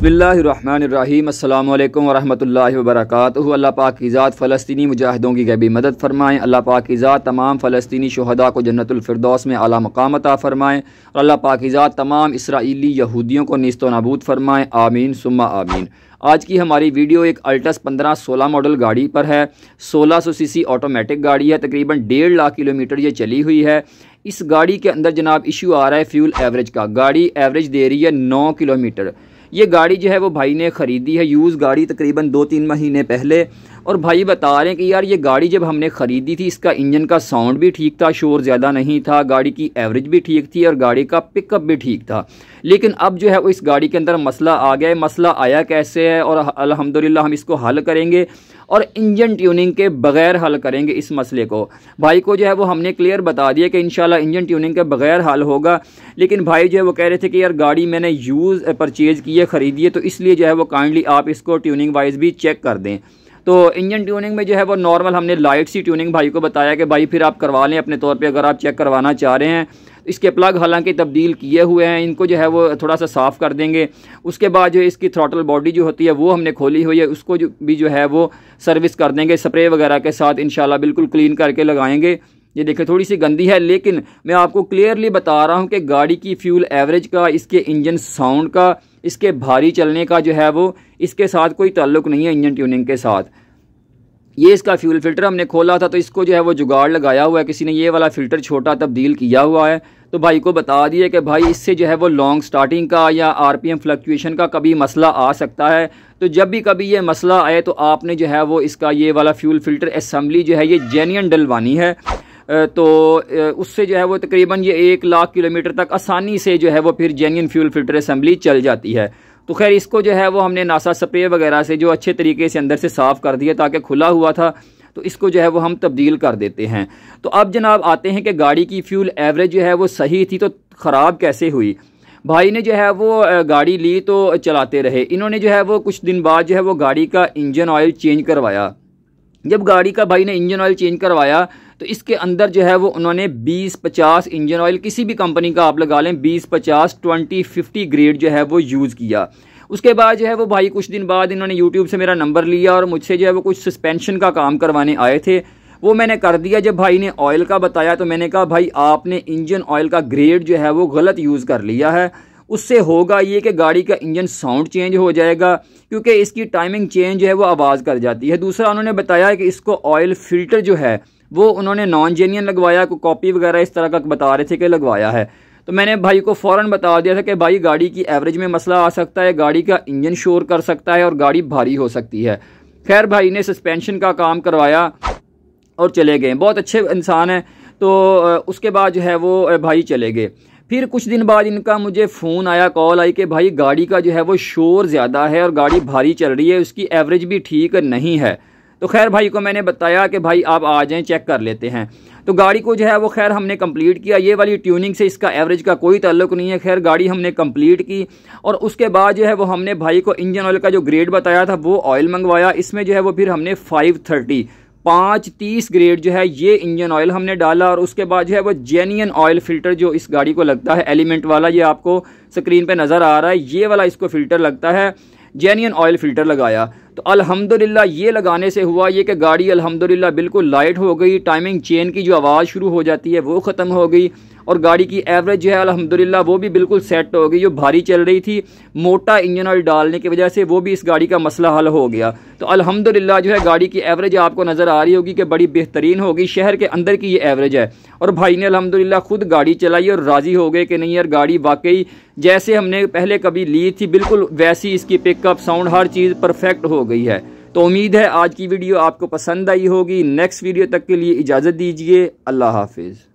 बिस्मिल्लाहिर्रहमानिर्रहीम अस्सलामु अलैकुम वरहमतुल्लाहि वबरकातुहू। अल्लाह पाक की ज़ात फ़लस्तीनी मुजाहिदों की गैबी मदद फ़रमाएँ। अल्लाह पाक की ज़ात तमाम फ़लस्तीनी शुहदा को जन्नतुल फ़िरदौस में आला मक़ाम अता फ़रमाएँ और अल्लाह पाक की ज़ात तमाम इसराइली यहूदियों को नेस्त व नाबूद फ़रमाएँ। आमीन सुम्मा आमीन। आज की हमारी वीडियो एक अल्टस 1516 मॉडल गाड़ी पर है। 1600 सीसी ऑटोमेटिक गाड़ी है। तकरीबन 1.5 लाख किलोमीटर ये चली हुई है। इस गाड़ी के अंदर जनाब इशू आ रहा है फ्यूल एवरेज का। गाड़ी एवरेज दे रही है 9 किलोमीटर। ये गाड़ी जो है वो भाई ने ख़रीदी है यूज़ गाड़ी तकरीबन 2-3 महीने पहले। और भाई बता रहे हैं कि यार ये गाड़ी जब हमने ख़रीदी थी इसका इंजन का साउंड भी ठीक था, शोर ज़्यादा नहीं था, गाड़ी की एवरेज भी ठीक थी और गाड़ी का पिकअप भी ठीक था। लेकिन अब जो है वो इस गाड़ी के अंदर मसला आ गया है। मसला आया कैसे है और अल्हम्दुलिल्लाह हम इसको हल करेंगे और इंजन ट्यूनिंग के बग़ैर हल करेंगे इस मसले को। भाई को जो है वो हमने क्लियर बता दिया कि इंशाल्लाह इंजन ट्यूनिंग के बग़ैर हल होगा। लेकिन भाई जो है वो कह रहे थे कि यार गाड़ी मैंने यूज़ परचेज़ की है, ख़रीदी है, तो इसलिए जो है वो काइंडली आप इसको ट्यूनिंग वाइज भी चेक कर दें। तो इंजन ट्यूनिंग में जो है वो नॉर्मल हमने लाइट सी ट्यूनिंग भाई को बताया कि भाई फिर आप करवा लें अपने तौर पे अगर आप चेक करवाना चाह रहे हैं। इसके प्लग हालांकि तब्दील किए हुए हैं, इनको जो है वो थोड़ा सा साफ़ कर देंगे। उसके बाद जो इसकी थ्रॉटल बॉडी जो होती है वो हमने खोली हुई है, उसको भी जो है वो सर्विस कर देंगे स्प्रे वगैरह के साथ इंशाल्लाह बिल्कुल क्लीन करके लगाएंगे। ये देखिए थोड़ी सी गंदी है, लेकिन मैं आपको क्लियरली बता रहा हूँ कि गाड़ी की फ्यूल एवरेज का, इसके इंजन साउंड का, इसके भारी चलने का जो है वो इसके साथ कोई ताल्लुक़ नहीं है इंजन ट्यूनिंग के साथ। ये इसका फ्यूल फ़िल्टर हमने खोला था तो इसको जो है वो जुगाड़ लगाया हुआ है, किसी ने ये वाला फ़िल्टर छोटा तब्दील किया हुआ है। तो भाई को बता दिए कि भाई इससे जो है वो लॉन्ग स्टार्टिंग का या आरपीएम फ्लक्चुएशन का कभी मसला आ सकता है। तो जब भी कभी ये मसला आए तो आपने जो है वो इसका ये वाला फ्यूल फ़िल्टर असम्बली जो है ये जेन्युइन डलवानी है। तो उससे जो है वो तकरीबन ये 1 लाख किलोमीटर तक आसानी से जो है वो फिर जेन्युइन फ्यूल फ़िल्टर असम्बली चल जाती है। तो खैर इसको जो है वो हमने नासा स्प्रे वगैरह से जो अच्छे तरीके से अंदर से साफ़ कर दिया ताकि खुला हुआ था, तो इसको जो है वो हम तब्दील कर देते हैं। तो अब जनाब आते हैं कि गाड़ी की फ्यूल एवरेज जो है वो सही थी तो ख़राब कैसे हुई। भाई ने जो है वो गाड़ी ली तो चलाते रहे। इन्होंने जो है वो कुछ दिन बाद जो है वो गाड़ी का इंजन ऑयल चेंज करवाया। जब गाड़ी का भाई ने इंजन ऑयल चेंज करवाया तो इसके अंदर जो है वो उन्होंने 20-50 इंजन ऑयल किसी भी कंपनी का आप लगा लें 20-50 20-50 ग्रेड जो है वो यूज़ किया। उसके बाद जो है वो भाई कुछ दिन बाद इन्होंने यूट्यूब से मेरा नंबर लिया और मुझसे जो है वो कुछ सस्पेंशन का काम करवाने आए थे, वो मैंने कर दिया। जब भाई ने ऑयल का बताया तो मैंने कहा भाई आपने इंजन ऑयल का ग्रेड जो है वो गलत यूज़ कर लिया है। उससे होगा ये कि गाड़ी का इंजन साउंड चेंज हो जाएगा क्योंकि इसकी टाइमिंग चेंज जो है वो आवाज़ कर जाती है। दूसरा उन्होंने बताया कि इसको ऑयल फ़िल्टर जो है वो उन्होंने नॉन जेन्युइन लगवाया, को कॉपी वगैरह इस तरह का बता रहे थे कि लगवाया है। तो मैंने भाई को फ़ौरन बता दिया था कि भाई गाड़ी की एवरेज में मसला आ सकता है, गाड़ी का इंजन शोर कर सकता है और गाड़ी भारी हो सकती है। खैर भाई ने सस्पेंशन का काम करवाया और चले गए। बहुत अच्छे इंसान हैं। तो उसके बाद जो है वो भाई चले गए। फिर कुछ दिन बाद इनका मुझे फ़ोन आया, कॉल आई कि भाई गाड़ी का जो है वो शोर ज़्यादा है और गाड़ी भारी चल रही है, उसकी एवरेज भी ठीक नहीं है। तो खैर भाई को मैंने बताया कि भाई आप आ जाएं चेक कर लेते हैं। तो गाड़ी को जो है वो खैर हमने कंप्लीट किया। ये वाली ट्यूनिंग से इसका एवरेज का कोई ताल्लुक नहीं है। खैर गाड़ी हमने कंप्लीट की और उसके बाद जो है वो हमने भाई को इंजन ऑयल का जो ग्रेड बताया था वो ऑयल मंगवाया। इसमें जो है वो फिर हमने 530 ग्रेड जो है ये इंजन ऑयल हमने डाला और उसके बाद जो है वो जेन्युइन ऑयल फ़िल्टर जो इस गाड़ी को लगता है एलिमेंट वाला, ये आपको स्क्रीन पे नज़र आ रहा है, ये वाला इसको फ़िल्टर लगता है, जेन्युइन ऑयल फ़िल्टर लगाया। तो अल्हम्दुलिल्लाह ये लगाने से हुआ ये कि गाड़ी अल्हम्दुलिल्लाह बिल्कुल लाइट हो गई। टाइमिंग चेन की जो आवाज़ शुरू हो जाती है वो ख़त्म हो गई और गाड़ी की एवरेज जो है अल्हम्दुलिल्लाह वो भी बिल्कुल सेट हो गई। जो भारी चल रही थी, मोटा इंजन ऑयल डालने की वजह से वो भी इस गाड़ी का मसला हल हो गया। तो अल्हम्दुलिल्लाह जो है गाड़ी की एवरेज आपको नज़र आ रही होगी कि बड़ी बेहतरीन होगी। शहर के अंदर की ये एवरेज है और भाई ने अल्हम्दुलिल्लाह खुद गाड़ी चलाई और राज़ी हो गए कि नहीं यार गाड़ी वाकई जैसे हमने पहले कभी ली थी बिल्कुल वैसी इसकी पिकअप, साउंड, हर चीज़ परफेक्ट हो गई है। तो उम्मीद है आज की वीडियो आपको पसंद आई होगी। नेक्स्ट वीडियो तक के लिए इजाज़त दीजिए। अल्लाह हाफिज़।